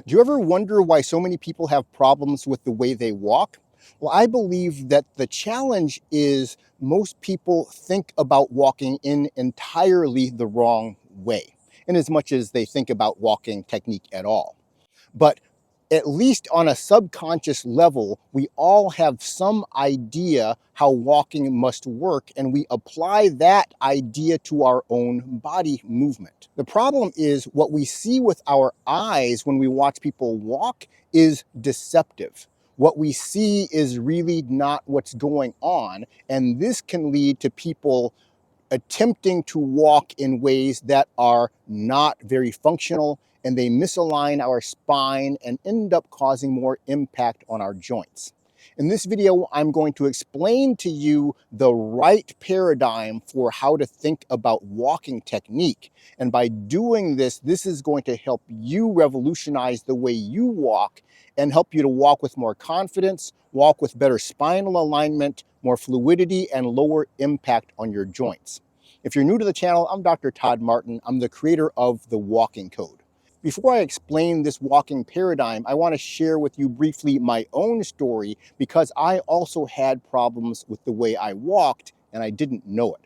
Do you ever wonder why so many people have problems with the way they walk? Well, I believe that the challenge is most people think about walking in entirely the wrong way, in as much as they think about walking technique at all. But at least on a subconscious level, we all have some idea how walking must work, and we apply that idea to our own body movement. The problem is what we see with our eyes when we watch people walk is deceptive. What we see is really not what's going on, and this can lead to people attempting to walk in ways that are not very functional, and they misalign our spine and end up causing more impact on our joints. In this video, I'm going to explain to you the right paradigm for how to think about walking technique. And by doing this, this is going to help you revolutionize the way you walk and help you to walk with more confidence, walk with better spinal alignment, more fluidity, and lower impact on your joints. If you're new to the channel, I'm Dr. Todd Martin. I'm the creator of the Walking Code. Before I explain this walking paradigm, I want to share with you briefly my own story because I also had problems with the way I walked and I didn't know it.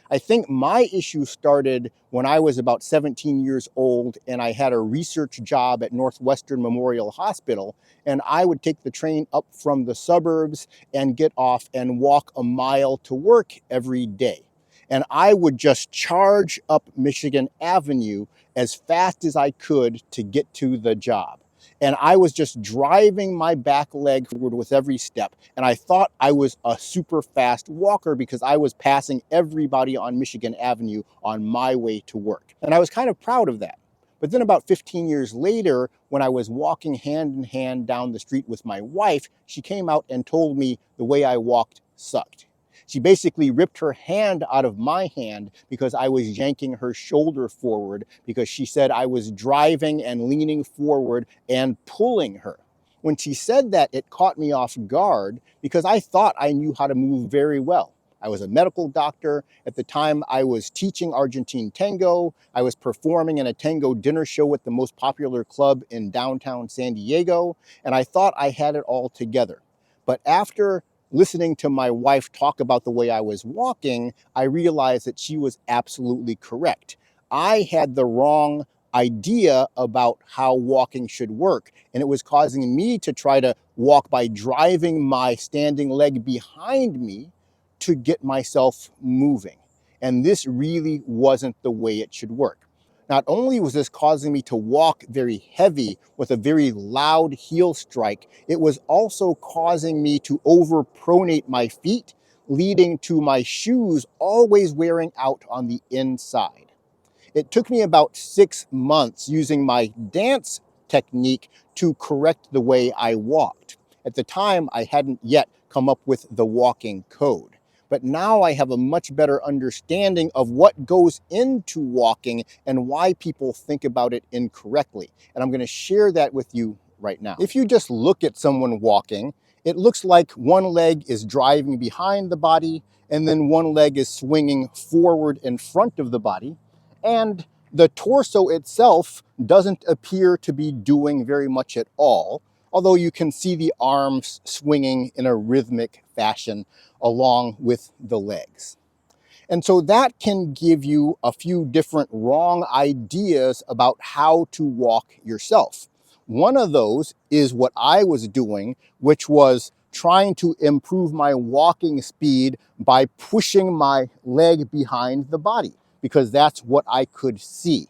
I think my issue started when I was about 17 years old and I had a research job at Northwestern Memorial Hospital, and I would take the train up from the suburbs and get off and walk a mile to work every day. And I would just charge up Michigan Avenue as fast as I could to get to the job. And I was just driving my back leg forward with every step. And I thought I was a super fast walker because I was passing everybody on Michigan Avenue on my way to work. And I was kind of proud of that. But then about 15 years later, when I was walking hand in hand down the street with my wife, she came out and told me the way I walked sucked. She basically ripped her hand out of my hand because I was yanking her shoulder forward because she said I was driving and leaning forward and pulling her. When she said that, it caught me off guard because I thought I knew how to move very well. I was a medical doctor. At the time, I was teaching Argentine tango. I was performing in a tango dinner show at the most popular club in downtown San Diego, and I thought I had it all together. But after listening to my wife talk about the way I was walking, I realized that she was absolutely correct. I had the wrong idea about how walking should work, and it was causing me to try to walk by driving my standing leg behind me to get myself moving. And this really wasn't the way it should work. Not only was this causing me to walk very heavy with a very loud heel strike, it was also causing me to overpronate my feet, leading to my shoes always wearing out on the inside. It took me about 6 months using my dance technique to correct the way I walked. At the time, I hadn't yet come up with the walking code. But now I have a much better understanding of what goes into walking and why people think about it incorrectly. And I'm going to share that with you right now. If you just look at someone walking, it looks like one leg is driving behind the body, and then one leg is swinging forward in front of the body. And the torso itself doesn't appear to be doing very much at all, although you can see the arms swinging in a rhythmic fashion along with the legs. And so that can give you a few different wrong ideas about how to walk yourself. One of those is what I was doing, which was trying to improve my walking speed by pushing my leg behind the body, because that's what I could see.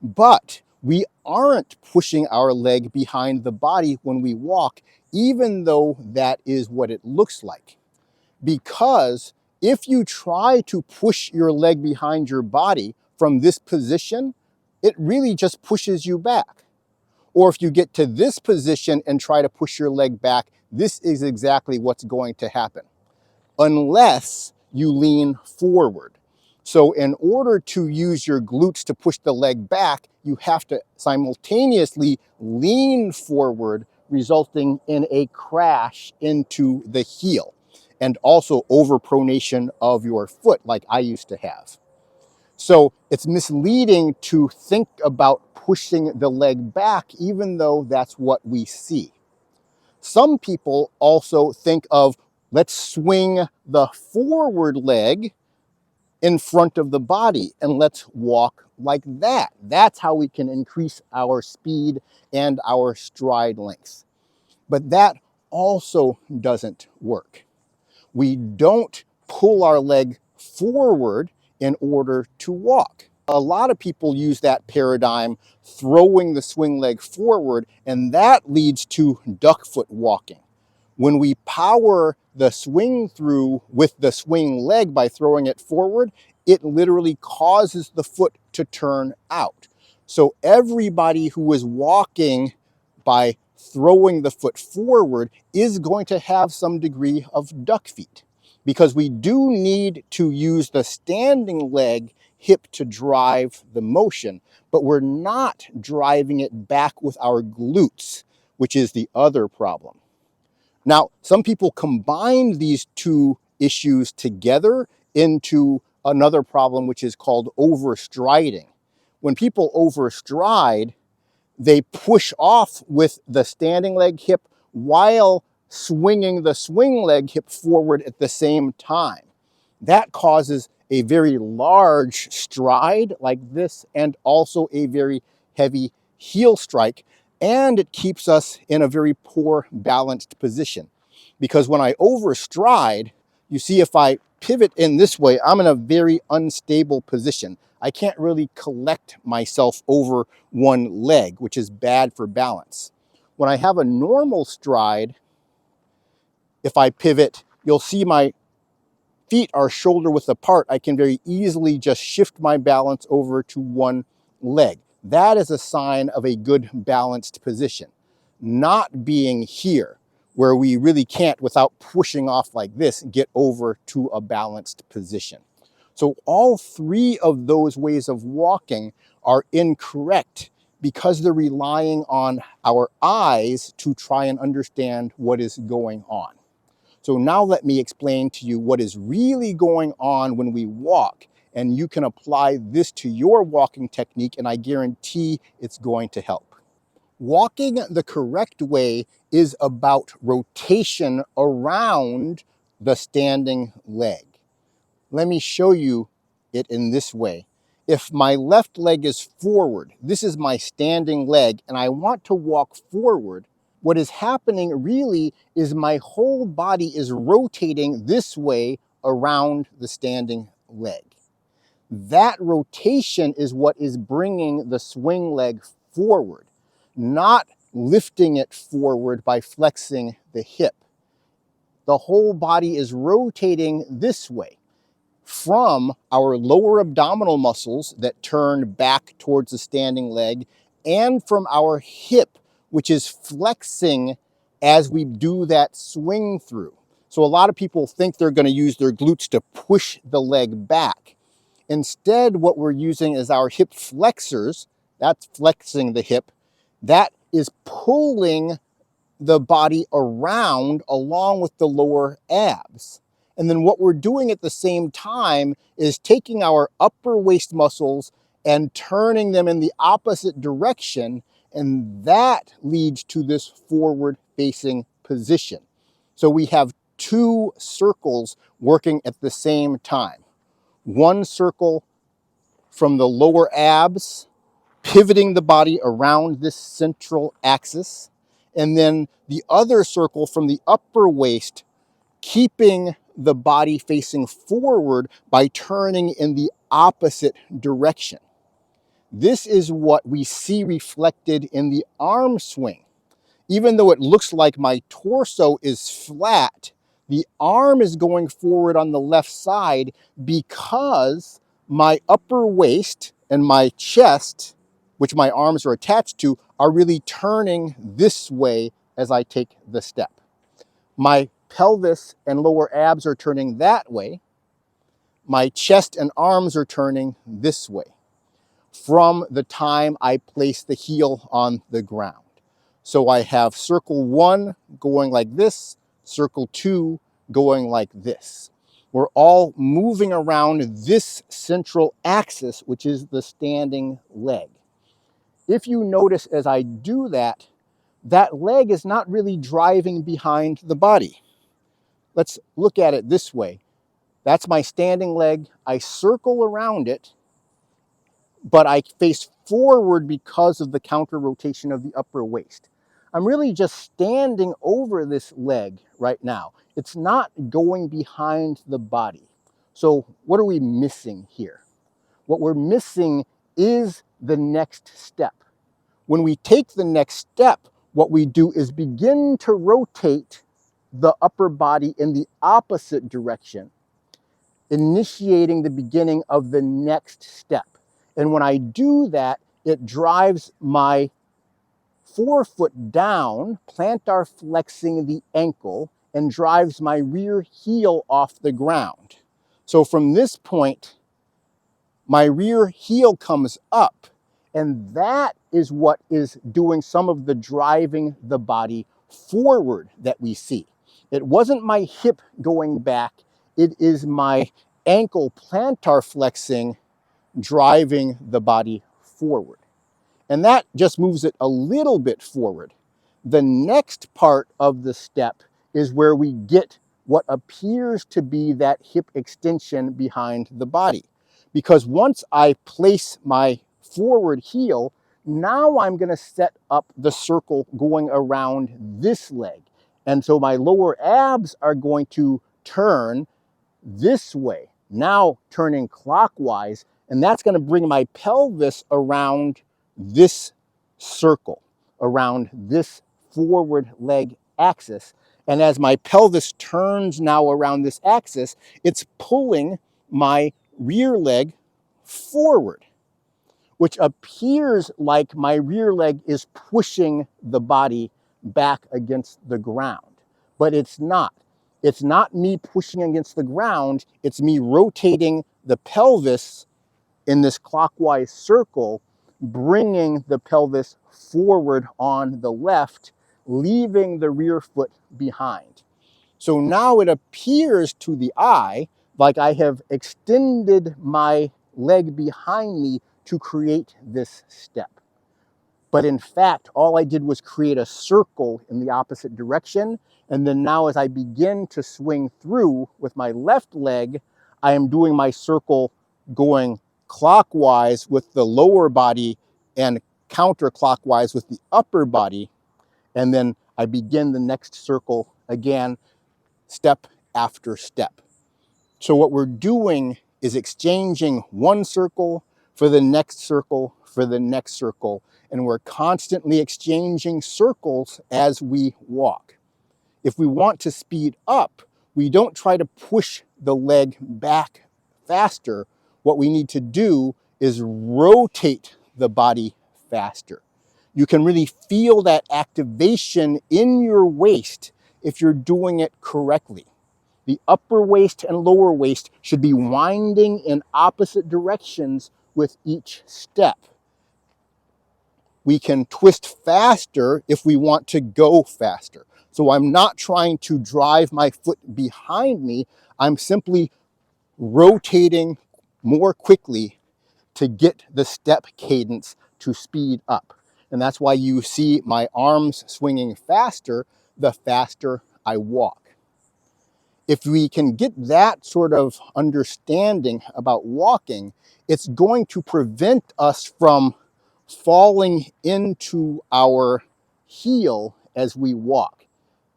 But we aren't pushing our leg behind the body when we walk, even though that is what it looks like. Because if you try to push your leg behind your body from this position, it really just pushes you back. Or if you get to this position and try to push your leg back, this is exactly what's going to happen, unless you lean forward. So in order to use your glutes to push the leg back, you have to simultaneously lean forward, resulting in a crash into the heel, and also overpronation of your foot like I used to have. So it's misleading to think about pushing the leg back, even though that's what we see. Some people also think of, let's swing the forward leg in front of the body and let's walk like that. That's how we can increase our speed and our stride length. But that also doesn't work. We don't pull our leg forward in order to walk. A lot of people use that paradigm, throwing the swing leg forward, and that leads to duck foot walking. When we power the swing through with the swing leg by throwing it forward, it literally causes the foot to turn out. So everybody who is walking by throwing the foot forward is going to have some degree of duck feet, because we do need to use the standing leg hip to drive the motion, but we're not driving it back with our glutes, which is the other problem. Now, some people combine these two issues together into another problem, which is called overstriding. When people overstride, they push off with the standing leg hip while swinging the swing leg hip forward at the same time. That causes a very large stride like this, and also a very heavy heel strike, and it keeps us in a very poor balanced position. Because when I overstride, you see, if I pivot in this way, I'm in a very unstable position. I can't really collect myself over one leg, which is bad for balance. When I have a normal stride, if I pivot, you'll see my feet are shoulder width apart. I can very easily just shift my balance over to one leg. That is a sign of a good balanced position. Not being here, where we really can't, without pushing off like this, get over to a balanced position. So all three of those ways of walking are incorrect, because they're relying on our eyes to try and understand what is going on. So now let me explain to you what is really going on when we walk, and you can apply this to your walking technique, and I guarantee it's going to help. Walking the correct way is about rotation around the standing leg. Let me show you it in this way. If my left leg is forward, this is my standing leg, and I want to walk forward, what is happening really is my whole body is rotating this way around the standing leg. That rotation is what is bringing the swing leg forward, not lifting it forward by flexing the hip. The whole body is rotating this way from our lower abdominal muscles that turn back towards the standing leg, and from our hip, which is flexing as we do that swing through. So a lot of people think they're going to use their glutes to push the leg back. Instead, what we're using is our hip flexors. That's flexing the hip. That is pulling the body around along with the lower abs. And then what we're doing at the same time is taking our upper waist muscles and turning them in the opposite direction, and that leads to this forward facing position. So we have two circles working at the same time. One circle from the lower abs, pivoting the body around this central axis, and then the other circle from the upper waist, keeping the body facing forward by turning in the opposite direction. This is what we see reflected in the arm swing. Even though it looks like my torso is flat, the arm is going forward on the left side because my upper waist and my chest, which my arms are attached to, are really turning this way as I take the step. My pelvis and lower abs are turning that way. My chest and arms are turning this way from the time I place the heel on the ground. So I have circle 1 going like this, circle 2 going like this. We're all moving around this central axis, which is the standing leg. If you notice as I do that, that leg is not really driving behind the body. Let's look at it this way. That's my standing leg. I circle around it, but I face forward because of the counter rotation of the upper waist. I'm really just standing over this leg right now. It's not going behind the body. So what are we missing here? What we're missing is the next step. When we take the next step, what we do is begin to rotate the upper body in the opposite direction, initiating the beginning of the next step. And when I do that, it drives my forefoot down, plantar flexing the ankle, and drives my rear heel off the ground. So from this point, my rear heel comes up, and that is what is doing some of the driving the body forward that we see. It wasn't my hip going back, it is my ankle plantar flexing driving the body forward. And that just moves it a little bit forward. The next part of the step is where we get what appears to be that hip extension behind the body. Because once I place my forward heel, now I'm going to set up the circle going around this leg. And so my lower abs are going to turn this way, now turning clockwise, and that's going to bring my pelvis around this circle, around this forward leg axis. And as my pelvis turns now around this axis, it's pulling my rear leg forward, which appears like my rear leg is pushing the body back against the ground, but it's not. It's not me pushing against the ground, it's me rotating the pelvis in this clockwise circle, bringing the pelvis forward on the left, leaving the rear foot behind. So now it appears to the eye like I have extended my leg behind me to create this step. But in fact, all I did was create a circle in the opposite direction. And then now as I begin to swing through with my left leg, I am doing my circle going clockwise with the lower body and counterclockwise with the upper body. And then I begin the next circle again, step after step. So what we're doing is exchanging one circle for the next circle for the next circle. And we're constantly exchanging circles as we walk. If we want to speed up, we don't try to push the leg back faster. What we need to do is rotate the body faster. You can really feel that activation in your waist if you're doing it correctly. The upper waist and lower waist should be winding in opposite directions with each step. We can twist faster if we want to go faster. So I'm not trying to drive my foot behind me. I'm simply rotating more quickly to get the step cadence to speed up. And that's why you see my arms swinging faster the faster I walk. If we can get that sort of understanding about walking, it's going to prevent us from falling into our heel as we walk.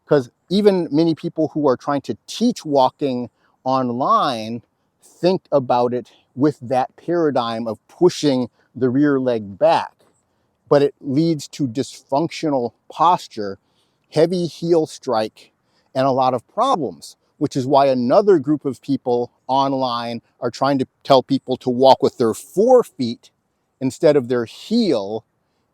Because even many people who are trying to teach walking online think about it with that paradigm of pushing the rear leg back. But it leads to dysfunctional posture, heavy heel strike, and a lot of problems, which is why another group of people online are trying to tell people to walk with their forefeet instead of their heel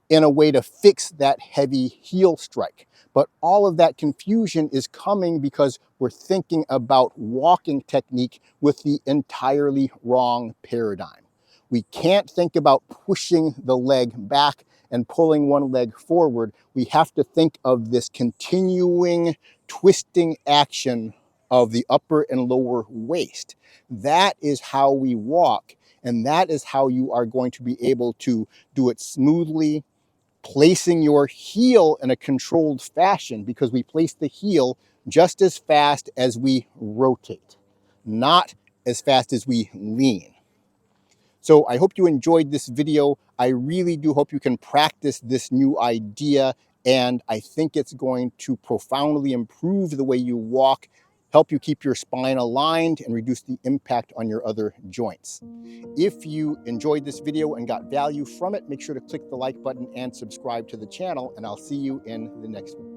in a way to fix that heavy heel strike. But all of that confusion is coming because we're thinking about walking technique with the entirely wrong paradigm. We can't think about pushing the leg back and pulling one leg forward. We have to think of this continuing twisting action of the upper and lower waist. That is how we walk, and that is how you are going to be able to do it smoothly, placing your heel in a controlled fashion, because we place the heel just as fast as we rotate, not as fast as we lean. So I hope you enjoyed this video. I really do hope you can practice this new idea, and I think it's going to profoundly improve the way you walk, help you keep your spine aligned, and reduce the impact on your other joints. If you enjoyed this video and got value from it, make sure to click the like button and subscribe to the channel, and I'll see you in the next one.